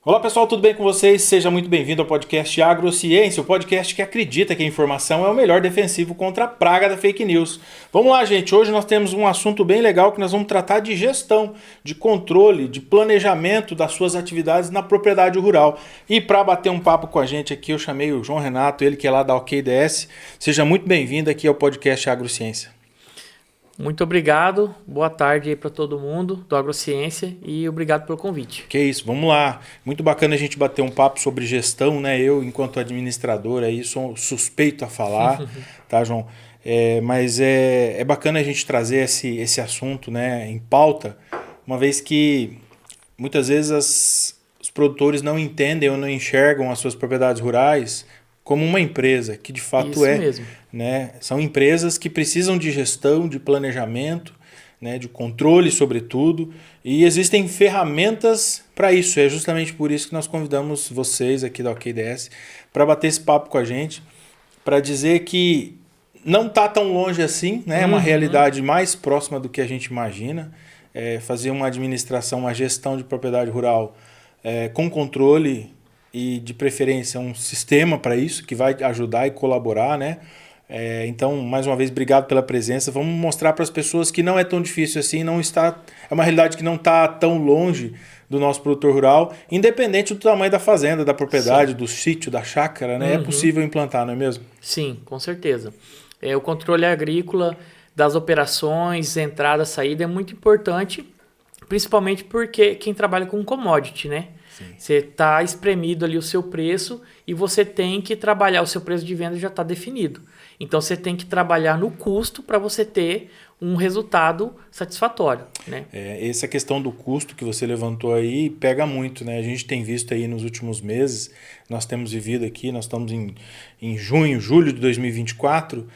Olá pessoal, tudo bem com vocês? Seja muito bem-vindo ao podcast Agrociência, o podcast que acredita que a informação é o melhor defensivo contra a praga da fake news. Vamos lá, gente. Hoje nós temos um assunto bem legal que nós vamos tratar de gestão, de controle, de planejamento das suas atividades na propriedade rural. E para bater um papo com a gente aqui, eu chamei o João Renato, ele que é lá da OKDS. Seja muito bem-vindo aqui ao podcast Agrociência. Muito obrigado, boa tarde aí para todo mundo do Agrociência e obrigado pelo convite. Que isso, vamos lá. Muito bacana a gente bater um papo sobre gestão, né? Eu, enquanto administrador, aí sou suspeito a falar, tá, João? Mas é bacana a gente trazer esse assunto, né, em pauta, uma vez que muitas vezes os produtores não entendem ou não enxergam as suas propriedades rurais como uma empresa, que de fato Isso é. mesmo. Né? São empresas que precisam de gestão, de planejamento, né? De controle sobretudo, e existem ferramentas para isso. É justamente por isso que nós convidamos vocês aqui da OKDS para bater esse papo com a gente, para dizer que não está tão longe assim, né? É uma realidade mais próxima do que a gente imagina. Fazer uma administração, uma gestão de propriedade rural com controle e de preferência um sistema para isso que vai ajudar e colaborar, né? Então, mais uma vez, obrigado pela presença. Vamos mostrar para as pessoas que não é tão difícil assim, não está, é uma realidade que não está tão longe do nosso produtor rural, independente do tamanho da fazenda, da propriedade, do sítio, da chácara, né? É possível implantar, não é mesmo? Sim, com certeza. O controle agrícola das operações, entrada, saída é muito importante, principalmente porque quem trabalha com commodity, né? Você está espremido ali o seu preço e você tem que trabalhar, o seu preço de venda já está definido. Então você tem que trabalhar no custo para você ter um resultado satisfatório, né? Essa questão do custo que você levantou aí pega muito, né? A gente tem visto aí nos últimos meses, nós temos vivido aqui, nós estamos em junho, julho de 2024,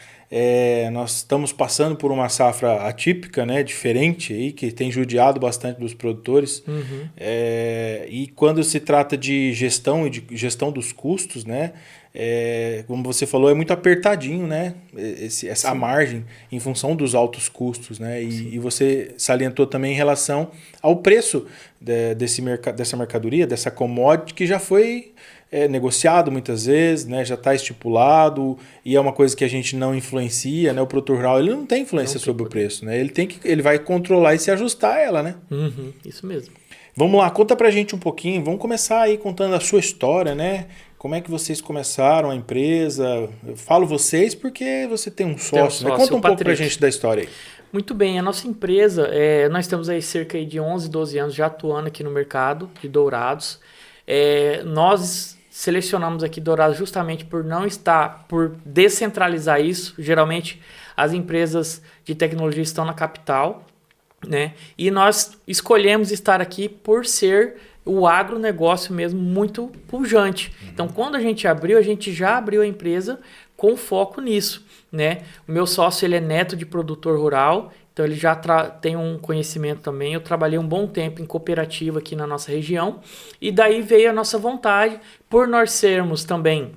nós estamos passando por uma safra atípica, né? Diferente aí, que tem judiado bastante dos produtores. E quando se trata de gestão e de gestão dos custos, né? Como você falou, é muito apertadinho, né? Essa margem em função dos altos custos, né? E você salientou também em relação ao preço dessa mercadoria, dessa commodity que já foi negociado muitas vezes, né? Já está estipulado e é uma coisa que a gente não influencia, né? O produtor rural ele não tem influência sobre o preço, né? Ele vai controlar e se ajustar a ela, né? Isso mesmo. Vamos lá, conta pra gente um pouquinho, vamos começar aí contando a sua história, né? Como é que vocês começaram a empresa? Eu falo vocês porque você tem um sócio, né? Conta um pouco pra gente da história aí. Muito bem, a nossa empresa, nós temos aí cerca de 11, 12 anos já atuando aqui no mercado de dourados. Nós selecionamos aqui dourados justamente por descentralizar isso. Geralmente as empresas de tecnologia estão na capital, né? E nós escolhemos estar aqui por ser o agronegócio mesmo muito pujante. Então, quando a gente já abriu a empresa com foco nisso, né? O meu sócio, ele é neto de produtor rural, então ele já tem um conhecimento também. Eu trabalhei um bom tempo em cooperativa aqui na nossa região, e daí veio a nossa vontade, por nós sermos também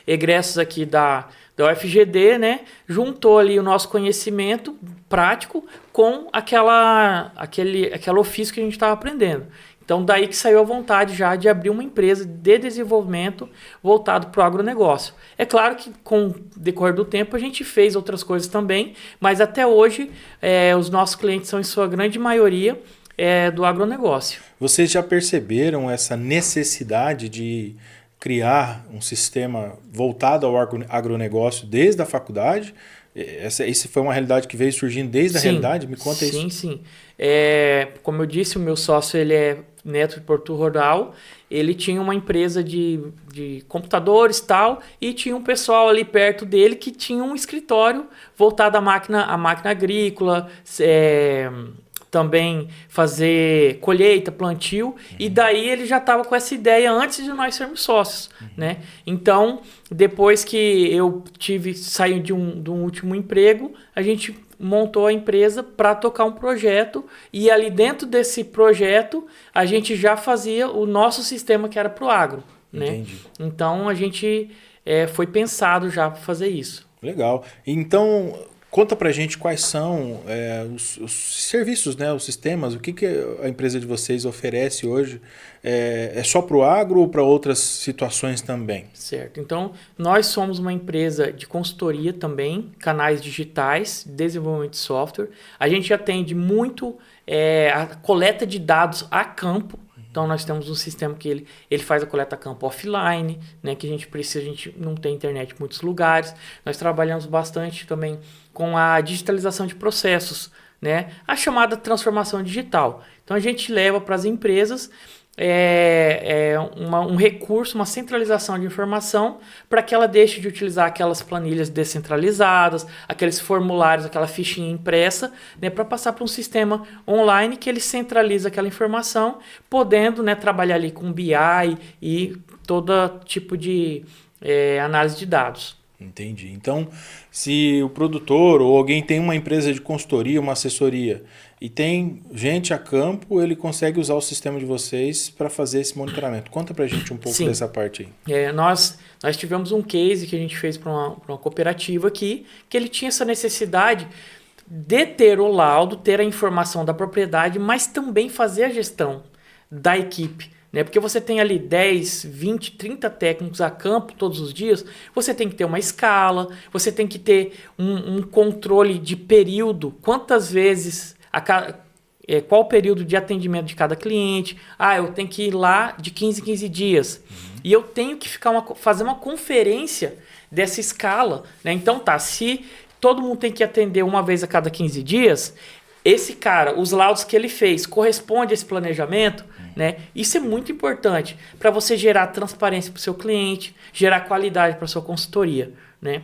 egressos aqui da UFGD, né? Juntou ali o nosso conhecimento prático com aquele ofício que a gente estava aprendendo. Então, daí que saiu a vontade já de abrir uma empresa de desenvolvimento voltado para o agronegócio. É claro que com o decorrer do tempo a gente fez outras coisas também, mas até hoje os nossos clientes são, em sua grande maioria, do agronegócio. Vocês já perceberam essa necessidade de criar um sistema voltado ao agronegócio desde a faculdade? Essa foi uma realidade que veio surgindo desde a realidade? Me conta isso. Sim. Como eu disse, o meu sócio ele é neto de produtor rural. Ele tinha uma empresa de computadores e tal, e tinha um pessoal ali perto dele que tinha um escritório voltado à máquina agrícola, também fazer colheita, plantio, e daí ele já estava com essa ideia antes de nós sermos sócios, né? Então, depois que eu saí de um último emprego, a gente montou a empresa para tocar um projeto, e ali dentro desse projeto a gente já fazia o nosso sistema que era para o agro, né? Entendi. Então, a gente foi pensado já para fazer isso. Legal. Então, Conta pra gente quais são os serviços, né, os sistemas, o que a empresa de vocês oferece hoje. É só para o agro ou para outras situações também? Certo. Então, nós somos uma empresa de consultoria também, canais digitais, desenvolvimento de software. A gente atende muito a coleta de dados a campo. Então, nós temos um sistema que ele faz a coleta a campo offline, né, que a gente não tem internet em muitos lugares. Nós trabalhamos bastante também com a digitalização de processos, né, a chamada transformação digital. Então, a gente leva para as empresas um recurso, uma centralização de informação para que ela deixe de utilizar aquelas planilhas descentralizadas, aqueles formulários, aquela fichinha impressa, né, para passar para um sistema online que ele centraliza aquela informação, podendo, né, trabalhar ali com BI e todo tipo de análise de dados. Entendi. Então, se o produtor ou alguém tem uma empresa de consultoria, uma assessoria, e tem gente a campo, ele consegue usar o sistema de vocês para fazer esse monitoramento. Conta para a gente um pouco dessa parte aí. Nós tivemos um case que a gente fez para uma cooperativa aqui, que ele tinha essa necessidade de ter o laudo, ter a informação da propriedade, mas também fazer a gestão da equipe. Porque você tem ali 10, 20, 30 técnicos a campo todos os dias, você tem que ter uma escala, você tem que ter um controle de período, quantas vezes, qual o período de atendimento de cada cliente. Eu tenho que ir lá de 15 em 15 dias. E eu tenho que fazer uma conferência dessa escala. Então se todo mundo tem que atender uma vez a cada 15 dias, esse cara, os laudos que ele fez, corresponde a esse planejamento, né? Isso é muito importante para você gerar transparência para o seu cliente, gerar qualidade para a sua consultoria, né?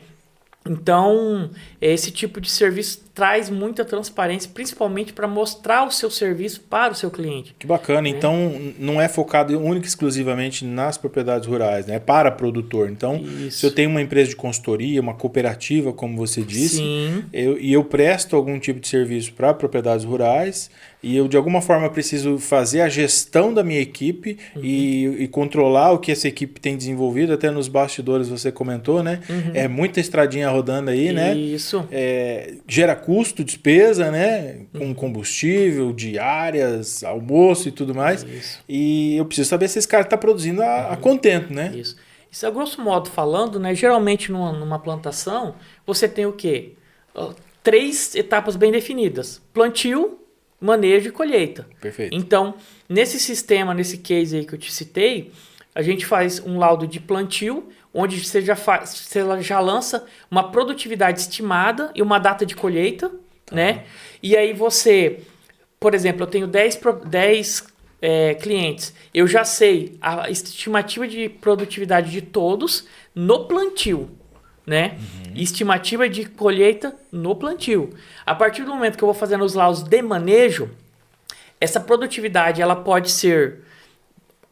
Então, esse tipo de serviço traz muita transparência, principalmente para mostrar o seu serviço para o seu cliente. Que bacana. Né? Então, não é focado única e exclusivamente nas propriedades rurais, né? É para produtor. Então, Isso. Se eu tenho uma empresa de consultoria, uma cooperativa, como você disse, eu presto algum tipo de serviço para propriedades rurais e eu, de alguma forma, preciso fazer a gestão da minha equipe e controlar o que essa equipe tem desenvolvido. Até nos bastidores você comentou, né? É muita estradinha rodando aí, né? Isso. Gera custo, despesa, né? Com combustível, diárias, almoço e tudo mais. Isso. E eu preciso saber se esse cara está produzindo a contento, né? Isso, a grosso modo falando, né? Geralmente numa plantação, você tem o quê? 3 etapas bem definidas. Plantio, manejo e colheita. Perfeito. Então, nesse sistema, nesse case aí que eu te citei, a gente faz um laudo de plantio, onde você já lança uma produtividade estimada e uma data de colheita, né? E aí você, por exemplo, eu tenho 10 clientes, eu já sei a estimativa de produtividade de todos no plantio, né? Estimativa de colheita no plantio. A partir do momento que eu vou fazendo os laudos de manejo, essa produtividade ela pode ser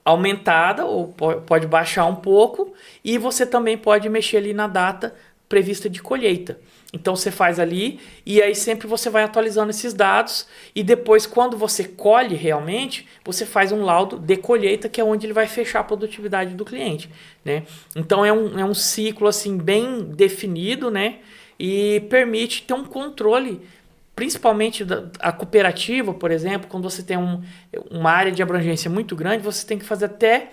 aumentada ou pode baixar um pouco e você também pode mexer ali na data prevista de colheita. Então você faz ali e aí sempre você vai atualizando esses dados e depois quando você colhe realmente, você faz um laudo de colheita que é onde ele vai fechar a produtividade do cliente, né? Então é um ciclo assim bem definido, né? E permite ter um controle, principalmente a cooperativa, por exemplo, quando você tem uma área de abrangência muito grande, você tem que fazer até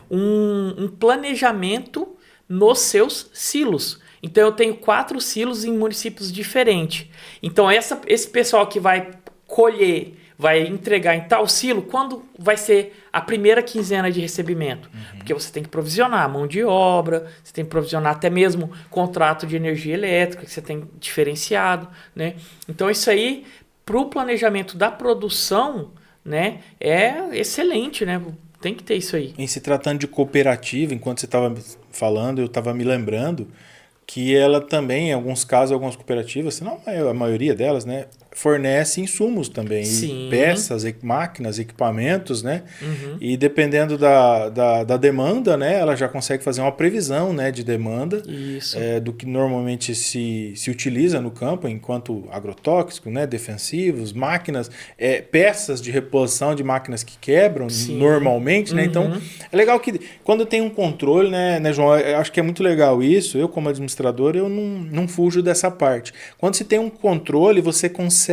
um planejamento nos seus silos. Então, eu tenho 4 silos em municípios diferentes. Então, esse pessoal que vai colher, vai entregar em tal silo, quando vai ser a primeira quinzena de recebimento? Porque você tem que provisionar a mão de obra, você tem que provisionar até mesmo contrato de energia elétrica, que você tem diferenciado, né? Então, isso aí, para o planejamento da produção, né, é excelente, né? Tem que ter isso aí. Em se tratando de cooperativa, enquanto você estava falando, eu estava me lembrando que ela também, em alguns casos, algumas cooperativas, se não a maioria delas, né, fornece insumos também, Sim. e peças, máquinas, equipamentos, né? Uhum. E dependendo da demanda, né? Ela já consegue fazer uma previsão, né, de demanda Isso. do que normalmente se utiliza no campo, enquanto agrotóxico, né, defensivos, máquinas, peças de reposição de máquinas que quebram Sim. normalmente, né? Então, Uhum. é legal que quando tem um controle, né, João? Eu acho que é muito legal isso. Eu, como administrador, eu não fujo dessa parte. Quando se tem um controle, você consegue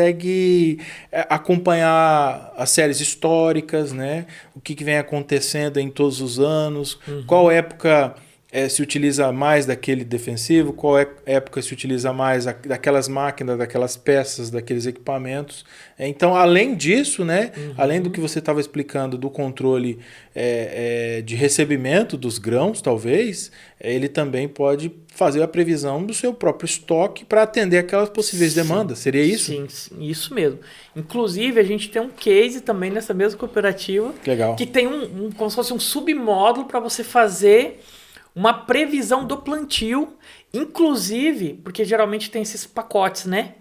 acompanhar as séries históricas, né? O que vem acontecendo em todos os anos, qual época se utiliza mais daquele defensivo, qual época se utiliza mais daquelas máquinas, daquelas peças, daqueles equipamentos. Então, além disso, né, além do que você estava explicando do controle de recebimento dos grãos, talvez, ele também pode fazer a previsão do seu próprio estoque para atender aquelas possíveis demandas. Seria isso? Sim, isso mesmo. Inclusive, a gente tem um case também nessa mesma cooperativa Legal. que tem como se fosse um submódulo para você fazer uma previsão do plantio, inclusive, porque geralmente tem esses pacotes, né?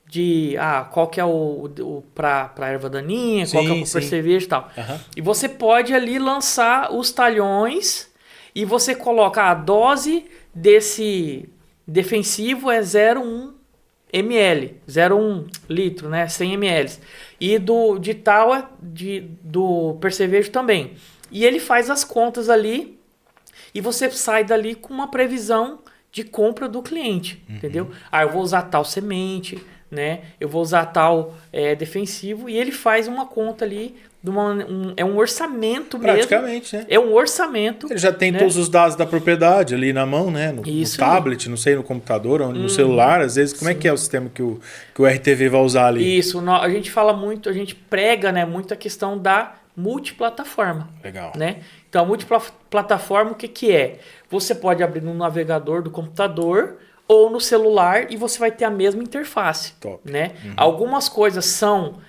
De qual que é o para erva daninha, qual que é o para cerveja e tal. Uhum. E você pode ali lançar os talhões e você coloca a dose desse defensivo é 0,1 ml, 0,1 litro, né? 100 ml. E do percevejo também. E ele faz as contas ali e você sai dali com uma previsão de compra do cliente, entendeu? Eu vou usar tal semente, né? Eu vou usar tal defensivo e ele faz uma conta ali, é um orçamento praticamente, mesmo. Né? É um orçamento. Ele já tem todos os dados da propriedade ali na mão, né? No tablet, não sei, no computador, no celular, às vezes. Como é que é o sistema que o RTV vai usar ali? Isso, a gente fala muito, a gente prega, né, muito a questão da multiplataforma. Legal. Né? Então, a multiplataforma, o que é? Você pode abrir no navegador do computador ou no celular e você vai ter a mesma interface. Top. Né? Algumas coisas são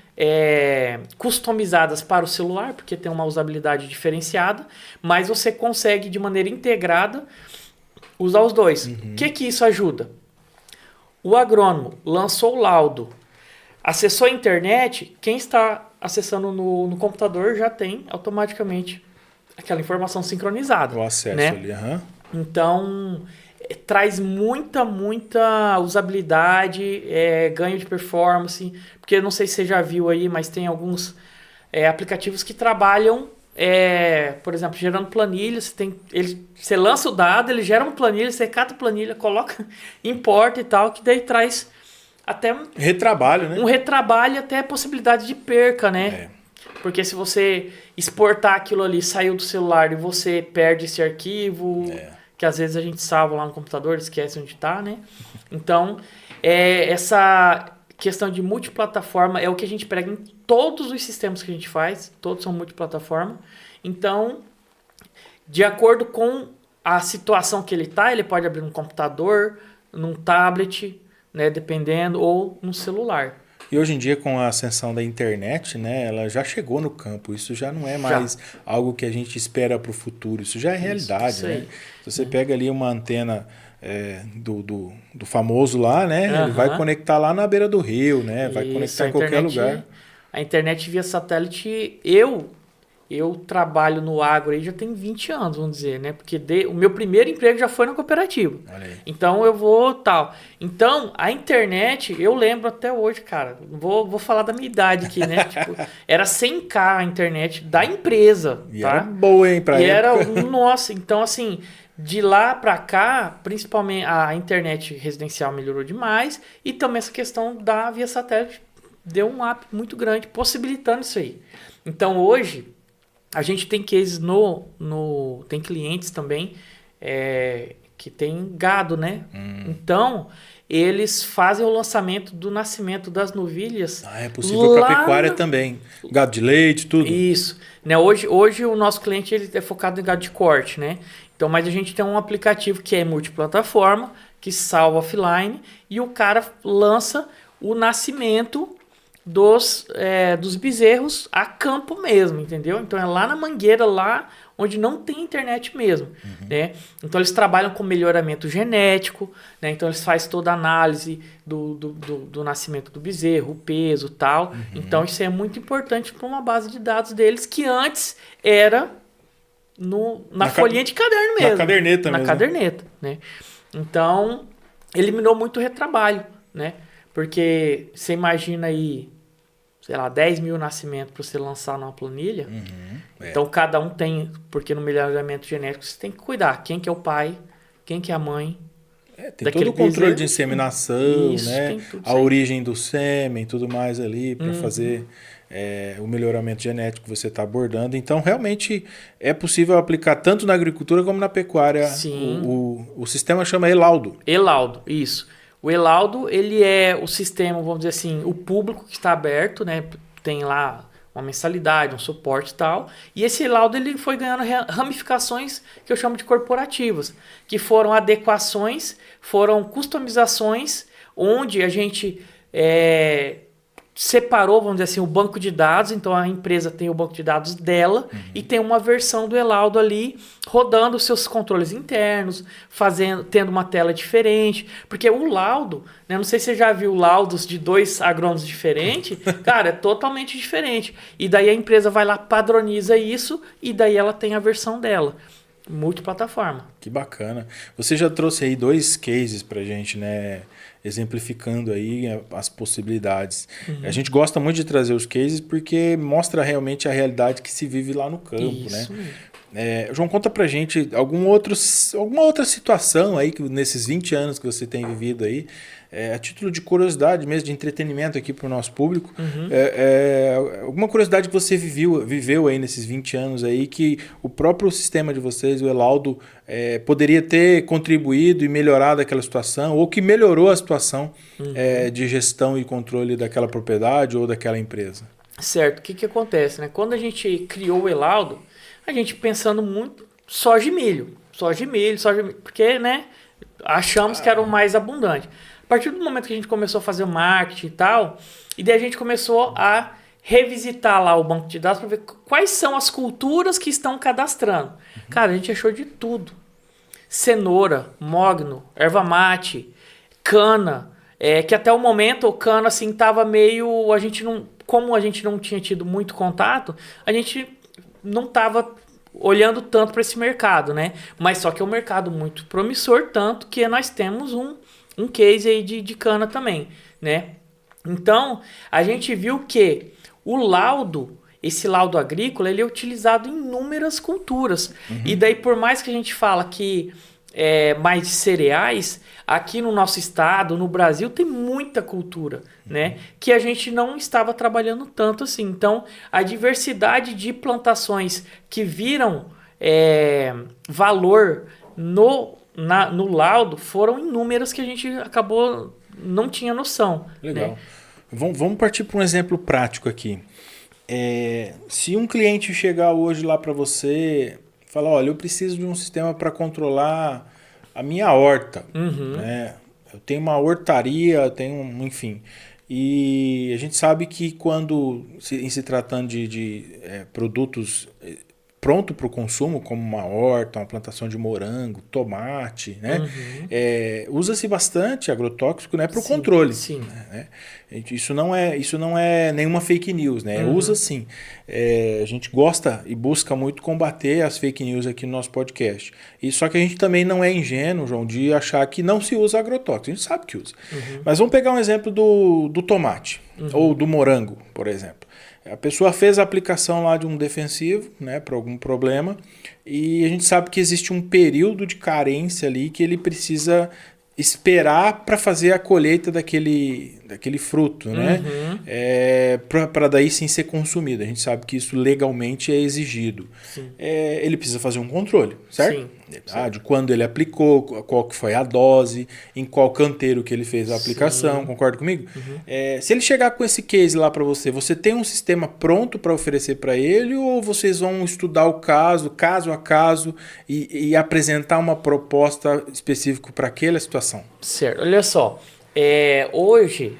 customizadas para o celular, porque tem uma usabilidade diferenciada, mas você consegue, de maneira integrada, usar os dois. O que isso ajuda? O agrônomo lançou o laudo, acessou a internet, quem está acessando no computador já tem automaticamente aquela informação sincronizada. O acesso, né? Ali. Então, traz muita usabilidade, ganho de performance, porque eu não sei se você já viu aí, mas tem alguns aplicativos que trabalham, por exemplo, gerando planilhas. Você lança o dado, ele gera uma planilha, você cata a planilha, coloca, importa e tal, que daí traz até retrabalho, né? Um retrabalho, até possibilidade de perca, né? Porque se você exportar aquilo ali, saiu do celular e você perde esse arquivo, que às vezes a gente salva lá no computador, esquece onde está, né? Então, essa questão de multiplataforma é o que a gente prega em todos os sistemas que a gente faz, todos são multiplataforma. Então, de acordo com a situação que ele está, ele pode abrir no computador, num tablet, né, dependendo, ou no celular. E hoje em dia, com a ascensão da internet, né, ela já chegou no campo. Isso já não é mais algo que a gente espera para o futuro. Isso já é realidade. Né? Se você pega ali uma antena do famoso lá, né, ele vai conectar lá na beira do rio, né, vai conectar em qualquer lugar. A internet via satélite, eu trabalho no agro aí já tem 20 anos, vamos dizer, né? Porque o meu primeiro emprego já foi na cooperativa. Então eu vou tal. Então, a internet, eu lembro até hoje, cara, vou falar da minha idade aqui, né? Tipo, era 100K a internet da empresa. E tá? era boa, hein, pra época. Nossa, então assim, de lá pra cá, principalmente a internet residencial melhorou demais e também essa questão da via satélite deu um up muito grande, possibilitando isso aí. Então hoje, a gente tem cases tem clientes também que tem gado, né? Então, eles fazem o lançamento do nascimento das novilhas. É possível para pecuária também. Gado de leite, tudo. Isso. Né? Hoje o nosso cliente ele é focado em gado de corte, né? Então, mas a gente tem um aplicativo que é multiplataforma, que salva offline, e o cara lança o nascimento dos bezerros a campo mesmo, entendeu? Então é lá na mangueira, lá onde não tem internet mesmo, né? Então eles trabalham com melhoramento genético, né? Então eles fazem toda a análise do nascimento do bezerro, o peso e tal. Então isso é muito importante para uma base de dados deles que antes era na folhinha de caderno mesmo. Na caderneta mesmo. Na caderneta, né? Então eliminou muito retrabalho, né? Porque você imagina aí, sei lá, 10 mil nascimentos para você lançar numa planilha. Então, cada um tem... Porque no melhoramento genético, você tem que cuidar. Quem que é o pai, quem que é a mãe. Tem todo o controle bezerro, de inseminação, isso, né? A origem do sêmen, tudo mais ali, para fazer o melhoramento genético que você está abordando. Então, realmente, é possível aplicar tanto na agricultura como na pecuária. Sim. O sistema chama Elaudo. Elaudo, isso. O Elaudo, ele é o sistema, vamos dizer assim, o público que está aberto, né? Tem lá uma mensalidade, um suporte e tal. E esse Elaudo, ele foi ganhando ramificações que eu chamo de corporativas, que foram adequações, foram customizações, onde a gente separou, vamos dizer assim, o banco de dados. Então a empresa tem o banco de dados dela e tem uma versão do Elaudo ali rodando os seus controles internos, tendo uma tela diferente, porque o laudo, né, não sei se você já viu laudos de 2 agrônomos diferentes, cara, é totalmente diferente. E daí a empresa vai lá, padroniza isso e daí ela tem a versão dela. Multiplataforma. Que bacana. Você já trouxe aí 2 cases pra gente, né? Exemplificando aí as possibilidades. A gente gosta muito de trazer os cases porque mostra realmente a realidade que se vive lá no campo, Isso. né? João, conta pra gente alguma outra situação aí que nesses 20 anos que você tem vivido aí, a título de curiosidade mesmo, de entretenimento aqui para o nosso público, alguma curiosidade que você viveu aí nesses 20 anos aí que o próprio sistema de vocês, o Elaudo, poderia ter contribuído e melhorado aquela situação, ou que melhorou a situação de gestão e controle daquela propriedade ou daquela empresa? Certo. O que acontece, né? Quando a gente criou o Elaudo, a gente pensando muito soja e milho, porque, né, achamos que era o mais abundante. A partir do momento que a gente começou a fazer o marketing e tal, e daí a gente começou a revisitar lá o banco de dados para ver quais são as culturas que estão cadastrando. Cara, a gente achou de tudo. Cenoura, mogno, erva mate, cana, que até o momento o cana assim tava meio, como a gente não tinha tido muito contato, a gente não estava olhando tanto para esse mercado, né? Mas só que é um mercado muito promissor, tanto que nós temos um case aí de cana também, né? Então, a gente viu que o laudo, esse laudo agrícola, ele é utilizado em inúmeras culturas. E daí, por mais que a gente fala que mais de cereais, aqui no nosso estado, no Brasil, tem muita cultura, né? Que a gente não estava trabalhando tanto assim. Então, a diversidade de plantações que viram valor no laudo foram inúmeras que a gente acabou não tinha noção. Legal. Né? Vamos partir para um exemplo prático aqui. Se um cliente chegar hoje lá para você e falar, olha, eu preciso de um sistema para controlar a minha horta, né? Eu tenho uma hortaria, enfim. E a gente sabe que quando, em se tratando de produtos pronto para o consumo, como uma horta, uma plantação de morango, tomate, né? Usa-se bastante agrotóxico, né, para o controle. Sim. Né? Isso não é nenhuma fake news, né? Usa sim. A gente gosta e busca muito combater as fake news aqui no nosso podcast. Só que a gente também não é ingênuo, João, de achar que não se usa agrotóxico. A gente sabe que usa. Mas vamos pegar um exemplo do tomate ou do morango, por exemplo. A pessoa fez a aplicação lá de um defensivo, né, para algum problema, e a gente sabe que existe um período de carência ali que ele precisa esperar para fazer a colheita daquele fruto, né? Para daí sim ser consumido. A gente sabe que isso legalmente é exigido. Ele precisa fazer um controle, certo? Sim. De quando ele aplicou, qual que foi a dose, em qual canteiro que ele fez a aplicação, concorda comigo? Se ele chegar com esse case lá para você tem um sistema pronto para oferecer para ele, ou vocês vão estudar o caso a caso, e apresentar uma proposta específica para aquela situação? Certo. Olha só, hoje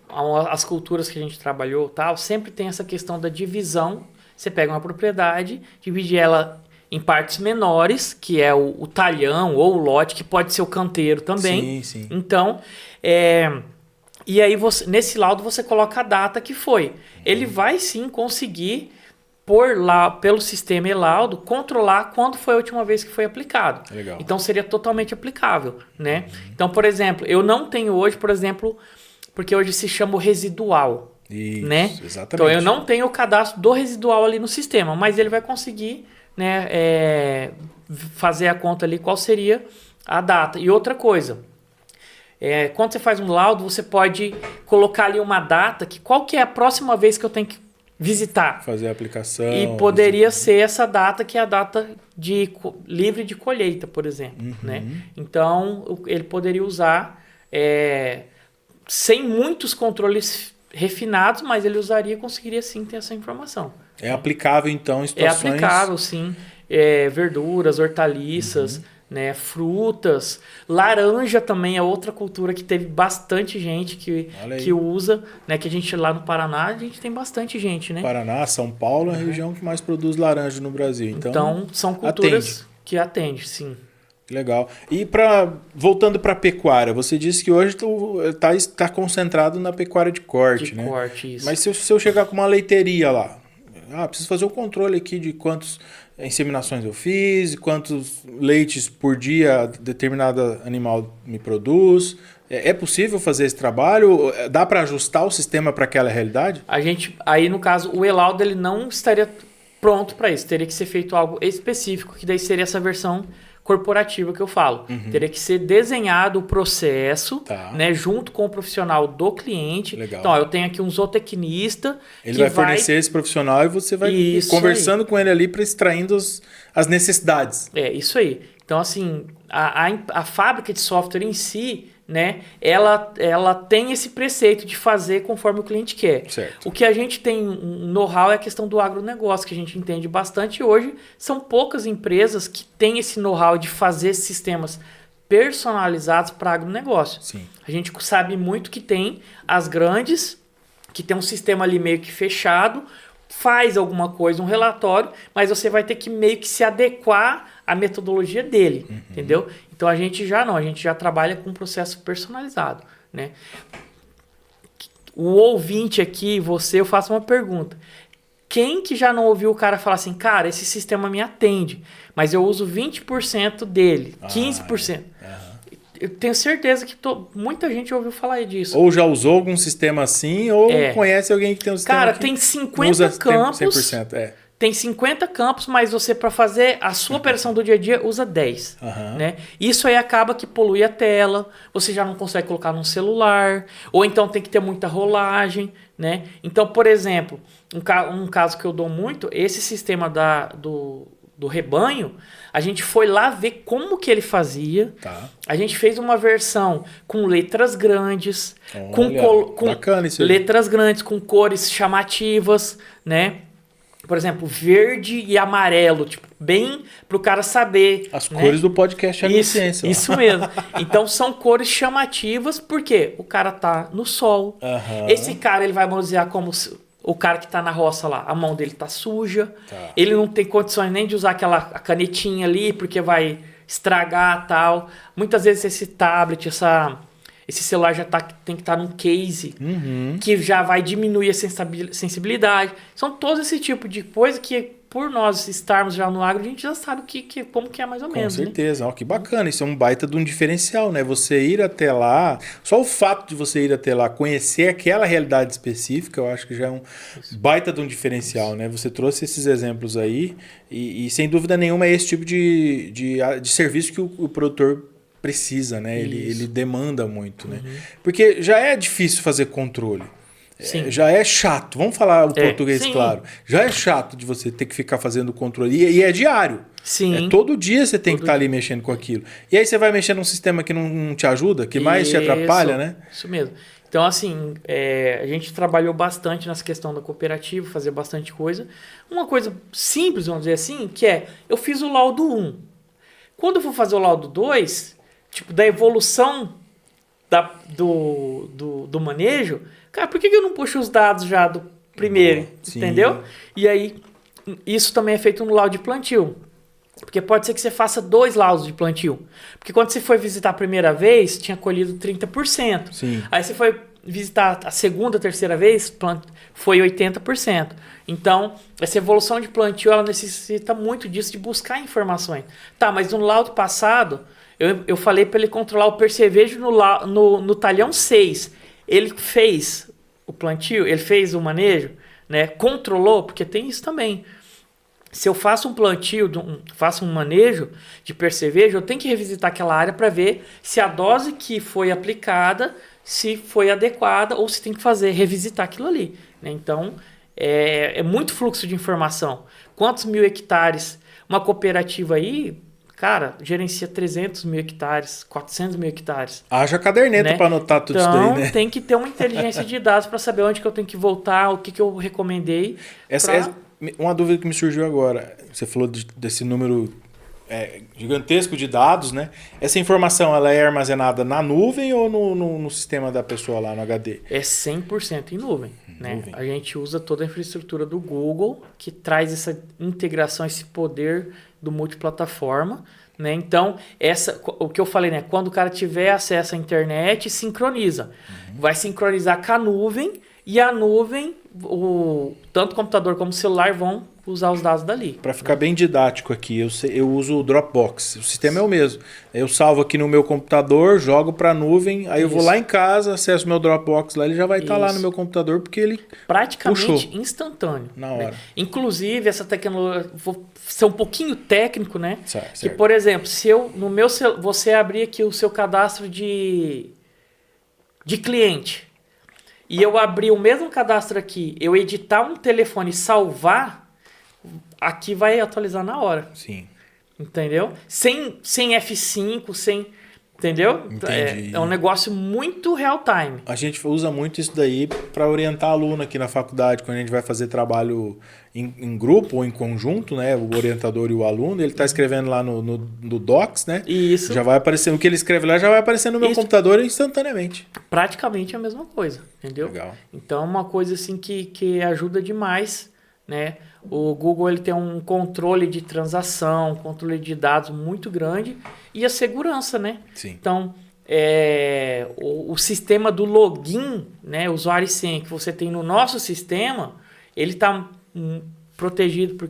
as culturas que a gente trabalhou, tal, sempre tem essa questão da divisão. Você pega uma propriedade, divide ela em partes menores, que é o talhão ou o lote, que pode ser o canteiro também. Sim. Então, e aí nesse laudo você coloca a data que foi. Ele vai sim conseguir, por lá, pelo sistema e-laudo, controlar quando foi a última vez que foi aplicado. Legal. Então seria totalmente aplicável, né? Então, por exemplo, eu não tenho hoje, por exemplo, porque hoje se chama o residual. Isso, né? exatamente. Então eu não tenho o cadastro do residual ali no sistema, mas ele vai conseguir, né, fazer a conta ali qual seria a data. E outra coisa, quando você faz um laudo, você pode colocar ali uma data, qual que é a próxima vez que eu tenho que visitar. Fazer a aplicação. E poderia ser essa data, que é a data livre de colheita, por exemplo. Né? Então ele poderia usar sem muitos controles refinados, mas ele usaria e conseguiria sim ter essa informação. É aplicável então em situações... É aplicável sim, verduras, hortaliças, né, frutas, laranja também é outra cultura que teve bastante gente que usa, né, que a gente lá no Paraná, a gente tem bastante gente, né? Paraná, São Paulo é a região que mais produz laranja no Brasil, então são culturas que atendem, sim. Legal. E voltando para a pecuária, você disse que hoje está concentrado na pecuária de corte, né? De corte, isso. Mas se eu chegar com uma leiteria lá, preciso fazer o controle aqui de quantas inseminações eu fiz, quantos leites por dia determinado animal me produz. É possível fazer esse trabalho? Dá para ajustar o sistema para aquela realidade? Aí no caso, o e-laudo ele não estaria pronto para isso. Teria que ser feito algo específico, que daí seria essa versão corporativa que eu falo. Teria que ser desenhado o processo, né, junto com o profissional do cliente. Legal. Então, eu tenho aqui um zootecnista. Ele vai fornecer esse profissional e você vai conversando com ele ali para extraindo as necessidades. Isso aí. Então, assim, a fábrica de software em si, né, ela tem esse preceito de fazer conforme o cliente quer. Certo. O que a gente tem um know-how é a questão do agronegócio, que a gente entende bastante. E hoje são poucas empresas que têm esse know-how de fazer sistemas personalizados para agronegócio. Sim. A gente sabe muito que tem as grandes, que tem um sistema ali meio que fechado, faz alguma coisa, um relatório, mas você vai ter que meio que se adequar à metodologia dele, entendeu? Então a gente já trabalha com um processo personalizado, né? O ouvinte aqui, eu faço uma pergunta. Quem que já não ouviu o cara falar assim, cara, esse sistema me atende, mas eu uso 20% dele, 15%. Eu tenho certeza que muita gente ouviu falar disso. Ou já usou algum sistema assim, ou conhece alguém que tem um sistema Cara, tem 50 campos. 100%, Tem 50 campos, mas você, para fazer a sua operação do dia a dia, usa 10. Né? Isso aí acaba que polui a tela, você já não consegue colocar num celular, ou então tem que ter muita rolagem. Né? Então, por exemplo, um caso que eu dou muito, esse sistema do rebanho, a gente foi lá ver como que ele fazia. Tá. A gente fez uma versão com letras grandes, bacana isso aí. letras grandes, com cores chamativas, né? Por exemplo, verde e amarelo, tipo, bem pro cara saber. As cores do podcast Agrociência. Isso mesmo. Então são cores chamativas, porque o cara tá no sol. Esse cara ele vai manusear como o cara que tá na roça lá, a mão dele tá suja. Tá. Ele não tem condições nem de usar a canetinha ali, porque vai estragar tal. Muitas vezes esse tablet, esse celular já tem que estar num case que já vai diminuir a sensibilidade. São todos esse tipo de coisa que, por nós estarmos já no agro, a gente já sabe como que é mais ou menos. Com certeza. Né? Que bacana. Isso é um baita de um diferencial, né? Você ir até lá, só o fato de você ir até lá, conhecer aquela realidade específica, eu acho que já é um baita de um diferencial, né? Você trouxe esses exemplos aí e sem dúvida nenhuma é esse tipo de serviço que o produtor precisa, né? Ele demanda muito, né? Porque já é difícil fazer controle. Já é chato. Vamos falar o português claro. Já é chato de você ter que ficar fazendo controle. E é diário. Sim. Todo dia você tem que estar ali mexendo com aquilo. E aí você vai mexer num sistema que não te ajuda, que mais te atrapalha, né? Isso mesmo. Então, assim, a gente trabalhou bastante nessa questão da cooperativa, fazer bastante coisa. Uma coisa simples, vamos dizer assim, que eu fiz o laudo 1. Quando eu for fazer o laudo 2... tipo, da evolução do manejo, cara, por que eu não puxo os dados já do primeiro, entendeu? E aí, isso também é feito no laudo de plantio. Porque pode ser que você faça 2 laudos de plantio. Porque quando você foi visitar a primeira vez, tinha colhido 30%. Sim. Aí você foi visitar a segunda, terceira vez, foi 80%. Então, essa evolução de plantio, ela necessita muito disso, de buscar informações. Tá, mas no laudo passado, eu falei para ele controlar o percevejo no talhão 6. Ele fez o plantio, ele fez o manejo, né? Controlou, porque tem isso também. Se eu faço um plantio, faço um manejo de percevejo, eu tenho que revisitar aquela área para ver se a dose que foi aplicada, se foi adequada ou se tem que revisitar aquilo ali, né? Então, é muito fluxo de informação. Quantos 1.000 hectares? Uma cooperativa aí, cara, gerencia 300 mil hectares, 400 mil hectares. Haja caderneta, né? Para anotar tudo isso daí, né? Então, tem que ter uma inteligência de dados para saber onde que eu tenho que voltar, o que eu recomendei. Uma dúvida que me surgiu agora. Você falou desse número gigantesco de dados, né? Essa informação, ela é armazenada na nuvem ou no sistema da pessoa lá no HD? É 100% em nuvem, né? A gente usa toda a infraestrutura do Google, que traz essa integração, esse poder do multiplataforma, né? Então, o que eu falei, né? Quando o cara tiver acesso à internet, sincroniza. Vai sincronizar com a nuvem, e a nuvem, tanto o computador como o celular vão usar os dados dali. Para ficar bem didático aqui, eu uso o Dropbox. O sistema é o mesmo. Eu salvo aqui no meu computador, jogo para a nuvem, aí eu vou lá em casa, acesso o meu Dropbox lá, ele já vai estar lá no meu computador, porque ele praticamente instantâneo. Na hora. Né? Inclusive, essa tecnologia, vou ser um pouquinho técnico, né? Certo. Que, por exemplo, se você abrir aqui o seu cadastro de cliente, e eu abrir o mesmo cadastro aqui, eu editar um telefone e salvar, aqui vai atualizar na hora. Sim. Entendeu? Sem F5, sem... Entendeu? Entendi. É um negócio muito real time. A gente usa muito isso daí para orientar aluno aqui na faculdade, quando a gente vai fazer trabalho em grupo ou em conjunto, né? O orientador e o aluno, ele está escrevendo lá no Docs, né? Isso. Já vai aparecer, o que ele escreve lá já vai aparecer no meu computador instantaneamente. Praticamente a mesma coisa, entendeu? Legal. Então é uma coisa assim que ajuda demais, né? O Google ele tem um controle de transação, controle de dados muito grande e a segurança, né? Sim. Então, o sistema do login, né, usuário e senha que você tem no nosso sistema, ele está protegido por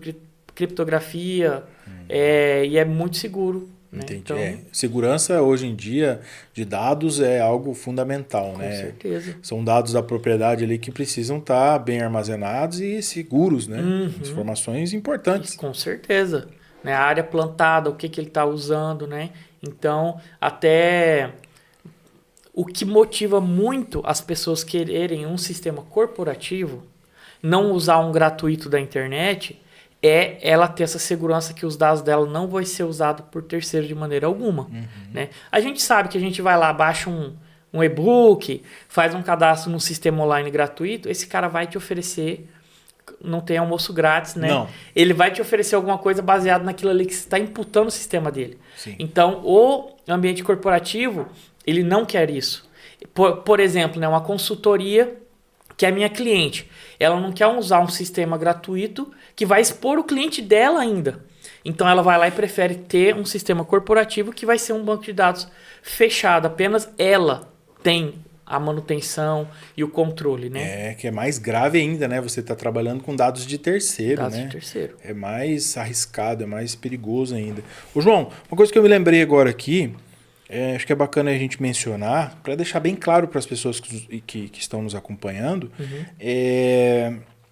criptografia e é muito seguro. Né? Entendi. Então, segurança hoje em dia de dados é algo fundamental, com né? certeza. São dados da propriedade ali que precisam estar bem armazenados e seguros, né? Informações importantes. Com certeza. Né? A área plantada, o que ele está usando, né? Então, até o que motiva muito as pessoas quererem um sistema corporativo, não usar um gratuito da internet, é ela ter essa segurança que os dados dela não vão ser usados por terceiro de maneira alguma. Né? A gente sabe que a gente vai lá, baixa um e-book, faz um cadastro num sistema online gratuito, esse cara vai te oferecer, não tem almoço grátis, né? Não. Ele vai te oferecer alguma coisa baseada naquilo ali que você está imputando no sistema dele. Sim. Então, o ambiente corporativo, ele não quer isso. Por exemplo, né, uma consultoria que é minha cliente, ela não quer usar um sistema gratuito que vai expor o cliente dela ainda. Então ela vai lá e prefere ter um sistema corporativo que vai ser um banco de dados fechado. Apenas ela tem a manutenção e o controle, né? Que é mais grave ainda, né? Você está trabalhando com dados de terceiro, Dados né? de terceiro. É mais arriscado, é mais perigoso ainda. Ô, João, uma coisa que eu me lembrei agora aqui, acho que é bacana a gente mencionar, para deixar bem claro para as pessoas que estão nos acompanhando,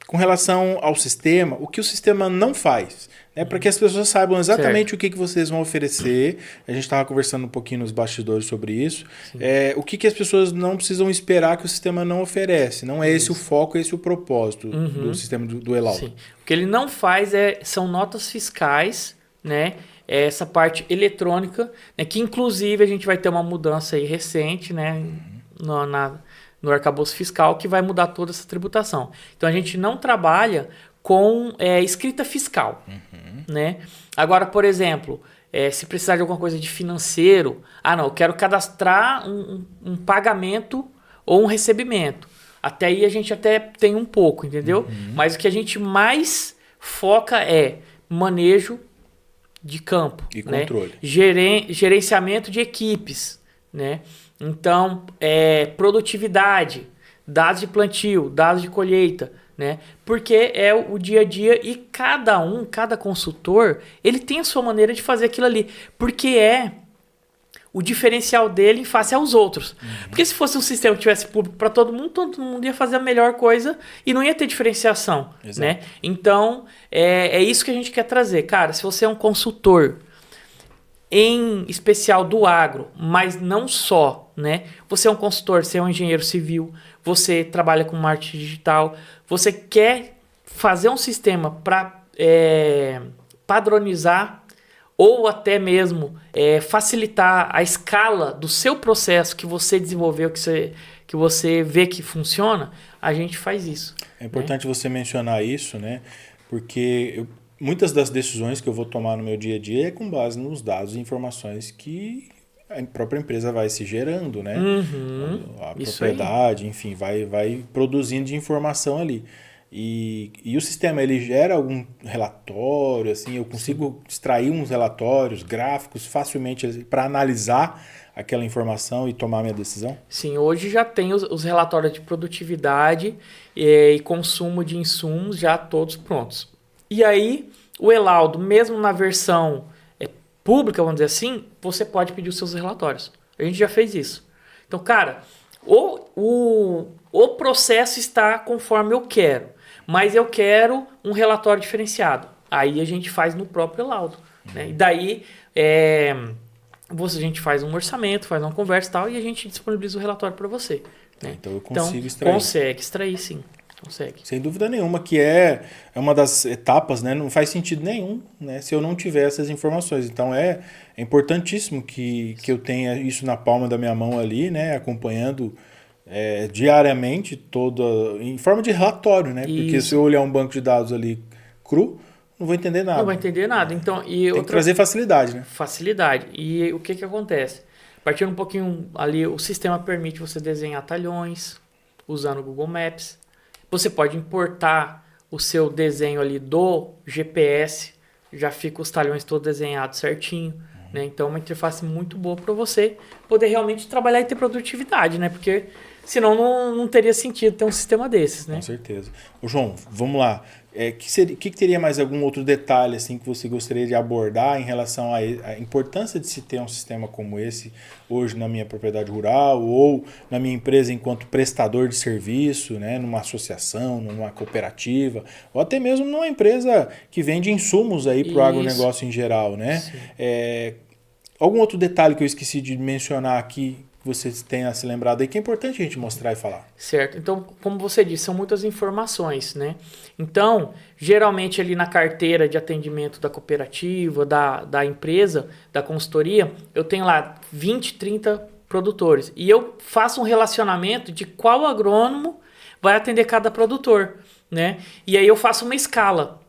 com relação ao sistema, o que o sistema não faz, né? Para que as pessoas saibam exatamente o que vocês vão oferecer. A gente estava conversando um pouquinho nos bastidores sobre isso. O que as pessoas não precisam esperar que o sistema não oferece. Não é esse o foco, esse o propósito do sistema do Elauto. Sim. O que ele não faz são notas fiscais, né? Essa parte eletrônica, né? Que inclusive a gente vai ter uma mudança aí recente, né? No arcabouço fiscal, que vai mudar toda essa tributação. Então a gente não trabalha com escrita fiscal, né? Agora, por exemplo, se precisar de alguma coisa de financeiro, não, eu quero cadastrar um pagamento ou um recebimento. Até aí a gente até tem um pouco, entendeu? Mas o que a gente mais foca é manejo de campo. E né? controle. Gerenciamento de equipes, né? Então, produtividade, dados de plantio, dados de colheita, né? Porque é o dia a dia e cada consultor, ele tem a sua maneira de fazer aquilo ali. Porque é o diferencial dele em face aos outros. Porque se fosse um sistema que tivesse público para todo mundo ia fazer a melhor coisa e não ia ter diferenciação. Né? Então, é isso que a gente quer trazer. Cara, se você é um consultor, em especial do agro, mas não só, né? Você é um consultor, você é um engenheiro civil, você trabalha com marketing digital, você quer fazer um sistema para padronizar ou até mesmo facilitar a escala do seu processo que você desenvolveu, que você vê que funciona, a gente faz isso. É importante você mencionar isso, né? Porque muitas das decisões que eu vou tomar no meu dia a dia é com base nos dados e informações que a própria empresa vai se gerando, né? A propriedade, enfim, vai produzindo de informação ali. E o sistema, ele gera algum relatório, assim, eu consigo extrair uns relatórios, gráficos, facilmente para analisar aquela informação e tomar minha decisão? Sim, hoje já tem os relatórios de produtividade e consumo de insumos já todos prontos. E aí, o Elaudo, mesmo na versão pública, vamos dizer assim, você pode pedir os seus relatórios. A gente já fez isso. Então, cara, o processo está conforme eu quero, mas eu quero um relatório diferenciado. Aí a gente faz no próprio Elaudo. Né? E daí, a gente faz um orçamento, faz uma conversa e tal, e a gente disponibiliza o relatório para você. Né? Então eu consigo extrair. Consegue extrair, sim. Consegue. Sem dúvida nenhuma, que é uma das etapas, né? Não faz sentido nenhum, né? Se eu não tiver essas informações. Então é importantíssimo que eu tenha isso na palma da minha mão ali, né? Acompanhando diariamente, em forma de relatório, né? Isso. Porque se eu olhar um banco de dados ali cru, não vou entender nada. Não vai entender nada. Então, tem que trazer facilidade, né? Facilidade. E o que acontece? Partindo um pouquinho ali, o sistema permite você desenhar talhões usando o Google Maps. Você pode importar o seu desenho ali do GPS, já fica os talhões todos desenhados certinho, né? Então é uma interface muito boa para você poder realmente trabalhar e ter produtividade, né? Porque senão não teria sentido ter um sistema desses, né? Com certeza. Ô, João, vamos lá. Que teria mais algum outro detalhe assim, que você gostaria de abordar em relação à importância de se ter um sistema como esse hoje na minha propriedade rural ou na minha empresa enquanto prestador de serviço, né, numa associação, numa cooperativa, ou até mesmo numa empresa que vende insumos aí para o agronegócio em geral, né? Algum outro detalhe que eu esqueci de mencionar aqui que você tenha se lembrado aí, que é importante a gente mostrar e falar. Certo. Então, como você disse, são muitas informações, né? Então, geralmente ali na carteira de atendimento da cooperativa, da empresa, da consultoria, eu tenho lá 20, 30 produtores. E eu faço um relacionamento de qual agrônomo vai atender cada produtor, né? E aí eu faço uma escala.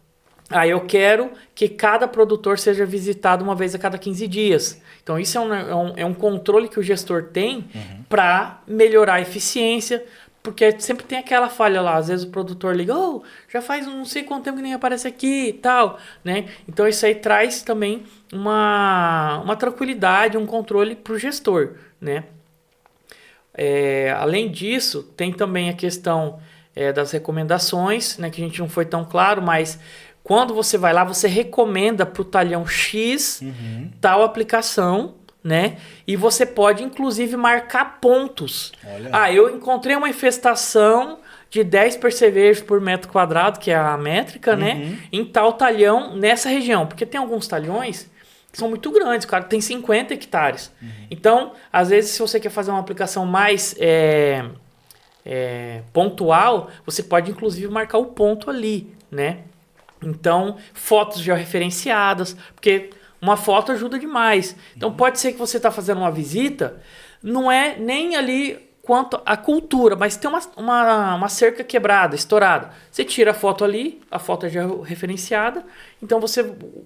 Aí eu quero que cada produtor seja visitado uma vez a cada 15 dias. Então isso é um controle que o gestor tem para melhorar a eficiência, porque sempre tem aquela falha lá. Às vezes o produtor liga, já faz não sei quanto tempo que nem aparece aqui e tal. Né? Então isso aí traz também uma tranquilidade, um controle para o gestor. Né? Além disso, tem também a questão das recomendações, né, que a gente não foi tão claro, mas quando você vai lá, você recomenda para o talhão X tal aplicação, né? E você pode, inclusive, marcar pontos. Olha. Eu encontrei uma infestação de 10 percevejos por metro quadrado, que é a métrica, né? Em tal talhão, nessa região. Porque tem alguns talhões que são muito grandes, cara. Tem 50 hectares. Então, às vezes, se você quer fazer uma aplicação mais pontual, você pode, inclusive, marcar o ponto ali, né? Então, fotos georreferenciadas, porque uma foto ajuda demais. Então, pode ser que você está fazendo uma visita, não é nem ali quanto à cultura, mas tem uma cerca quebrada, estourada. Você tira a foto ali, a foto é já referenciada, então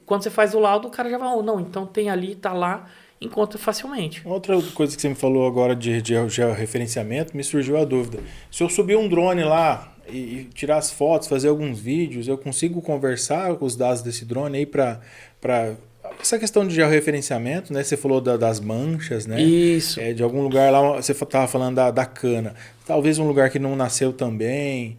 quando você faz o laudo, o cara já vai, não, então tem ali, tá lá, encontra facilmente. Outra coisa que você me falou agora de georreferenciamento, me surgiu a dúvida. Se eu subir um drone lá e tirar as fotos, fazer alguns vídeos, eu consigo conversar com os dados desse drone aí para essa questão de georreferenciamento, né? Você falou das manchas, né? Isso. De algum lugar lá, você estava falando da cana. Talvez um lugar que não nasceu também,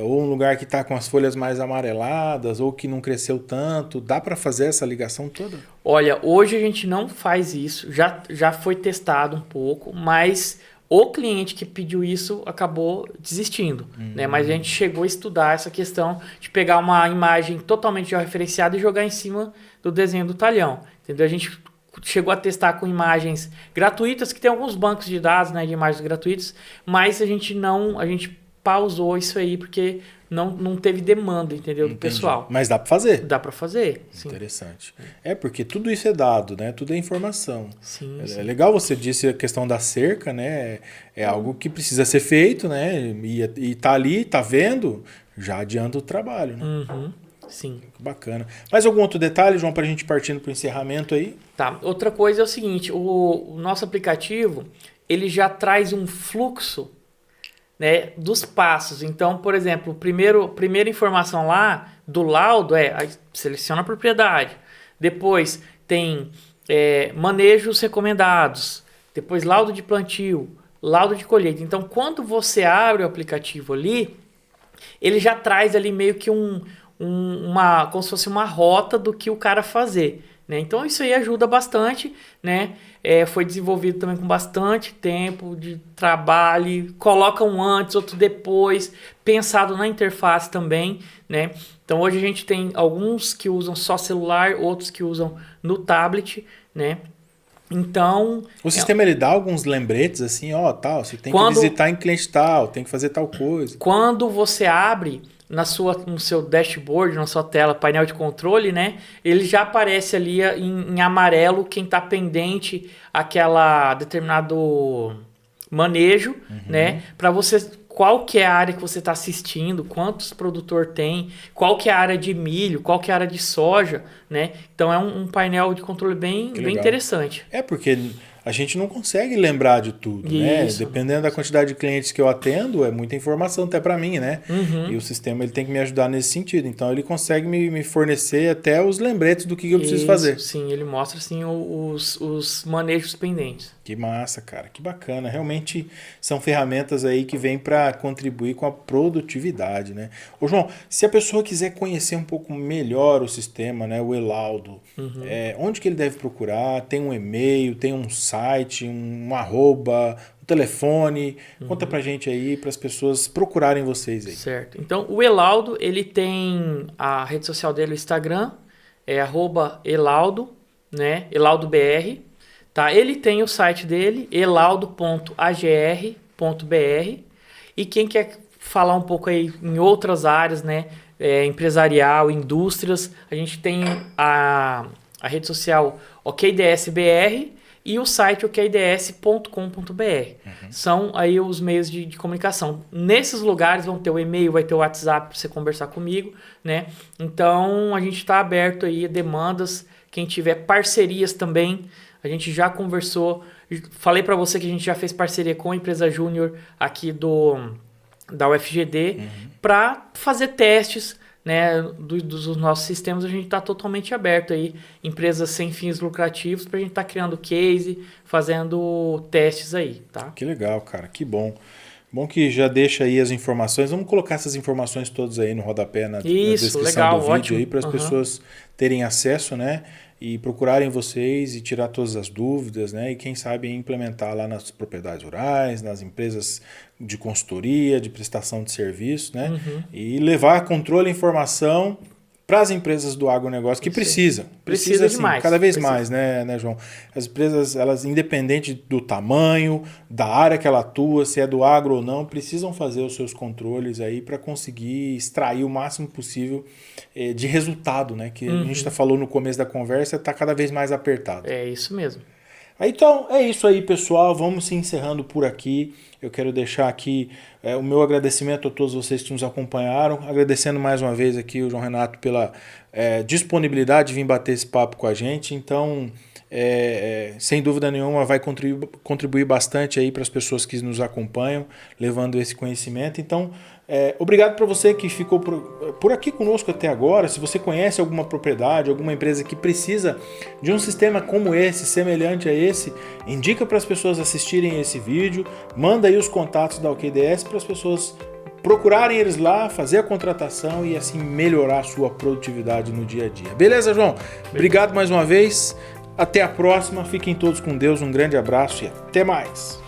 ou um lugar que está com as folhas mais amareladas, ou que não cresceu tanto. Dá para fazer essa ligação toda? Olha, hoje a gente não faz isso, já foi testado um pouco, mas o cliente que pediu isso acabou desistindo, né? Mas a gente chegou a estudar essa questão de pegar uma imagem totalmente georreferenciada e jogar em cima do desenho do talhão, entendeu? A gente chegou a testar com imagens gratuitas, que tem alguns bancos de dados, né, de imagens gratuitas, mas a gente pausou isso aí porque não teve demanda, entendeu, do pessoal. Mas dá para fazer? Dá para fazer, sim. Interessante. Porque tudo isso é dado, né? Tudo é informação. Sim, É sim. legal, você disse a questão da cerca, né? É algo que precisa ser feito, né? E tá ali, tá vendo, já adianta o trabalho, né? Uhum, sim. Bacana. Mais algum outro detalhe, João, para a gente partindo para o encerramento aí? Tá. Outra coisa é o seguinte, o nosso aplicativo, ele já traz um fluxo, né, dos passos. Então, por exemplo, primeira informação lá do laudo seleciona a propriedade. Depois tem manejos recomendados. Depois laudo de plantio, laudo de colheita. Então, quando você abre o aplicativo ali, ele já traz ali meio que como se fosse uma rota do que o cara fazer, né? Então isso aí ajuda bastante, né? Foi desenvolvido também com bastante tempo de trabalho, coloca um antes, outro depois, pensado na interface também, né? Então hoje a gente tem alguns que usam só celular, outros que usam no tablet, né? Então... O sistema ele dá alguns lembretes assim, tal, você tem que visitar em cliente tal, tem que fazer tal coisa. Quando você abre no seu dashboard, na sua tela, painel de controle, né? Ele já aparece ali em amarelo quem está pendente aquela determinado manejo, né? Para você, qual que é a área que você está assistindo, quantos produtor tem, qual que é a área de milho, qual que é a área de soja, né? Então é um painel de controle bem interessante. Porque a gente não consegue lembrar de tudo, né? Dependendo da quantidade de clientes que eu atendo, é muita informação até para mim, né? E o sistema ele tem que me ajudar nesse sentido. Então ele consegue me fornecer até os lembretes do que eu preciso fazer. Sim, ele mostra assim os manejos pendentes. Que massa, cara, que bacana. Realmente são ferramentas aí que vêm para contribuir com a produtividade, né? Ô João, se a pessoa quiser conhecer um pouco melhor o sistema, né, o Elaudo, onde que ele deve procurar? Tem um e-mail, tem um site, um arroba, um telefone? Conta pra gente aí, para as pessoas procurarem vocês aí. Certo. Então, o Elaudo, ele tem a rede social dele, o Instagram, é @elaudo, né? ElaudoBR. Tá? Ele tem o site dele, elaudo.agr.br, e quem quer falar um pouco aí em outras áreas, né, empresarial, indústrias, a gente tem a rede social OKDSBR e o site okds.com.br. São aí os meios de comunicação. Nesses lugares vão ter o e-mail, vai ter o WhatsApp para você conversar comigo, né? Então a gente está aberto aí a demandas, quem tiver parcerias também. A gente já conversou, falei para você que a gente já fez parceria com a empresa júnior aqui da UFGD para fazer testes, né, dos nossos sistemas. A gente está totalmente aberto aí, empresas sem fins lucrativos, para a gente estar criando case, fazendo testes aí, tá? Que legal, cara, que bom. Bom que já deixa aí as informações. Vamos colocar essas informações todas aí no rodapé, na descrição legal, do vídeo, ótimo. aí para as pessoas terem acesso, né? E procurarem vocês e tirar todas as dúvidas, né? E quem sabe implementar lá nas propriedades rurais, nas empresas de consultoria, de prestação de serviço, né? E levar controle e informação para as empresas do agronegócio que precisam. Precisa assim, demais. Cada vez mais, né, João? As empresas, elas, independente do tamanho, da área que ela atua, se é do agro ou não, precisam fazer os seus controles aí para conseguir extrair o máximo possível de resultado, né? Que a gente falou no começo da conversa, está cada vez mais apertado. É isso mesmo. Então, é isso aí, pessoal. Vamos se encerrando por aqui. eu quero deixar aqui o meu agradecimento a todos vocês que nos acompanharam, agradecendo mais uma vez aqui o João Renato pela disponibilidade de vir bater esse papo com a gente. Então, sem dúvida nenhuma, vai contribuir bastante aí para as pessoas que nos acompanham, levando esse conhecimento. Então, obrigado para você que ficou por aqui conosco até agora. Se você conhece alguma propriedade, alguma empresa que precisa de um sistema como esse, semelhante a esse, indica para as pessoas assistirem esse vídeo, manda aí os contatos da OKDS para as pessoas procurarem eles lá, fazer a contratação e assim melhorar a sua produtividade no dia a dia. Beleza, João? Obrigado mais uma vez. Até a próxima. Fiquem todos com Deus. Um grande abraço e até mais.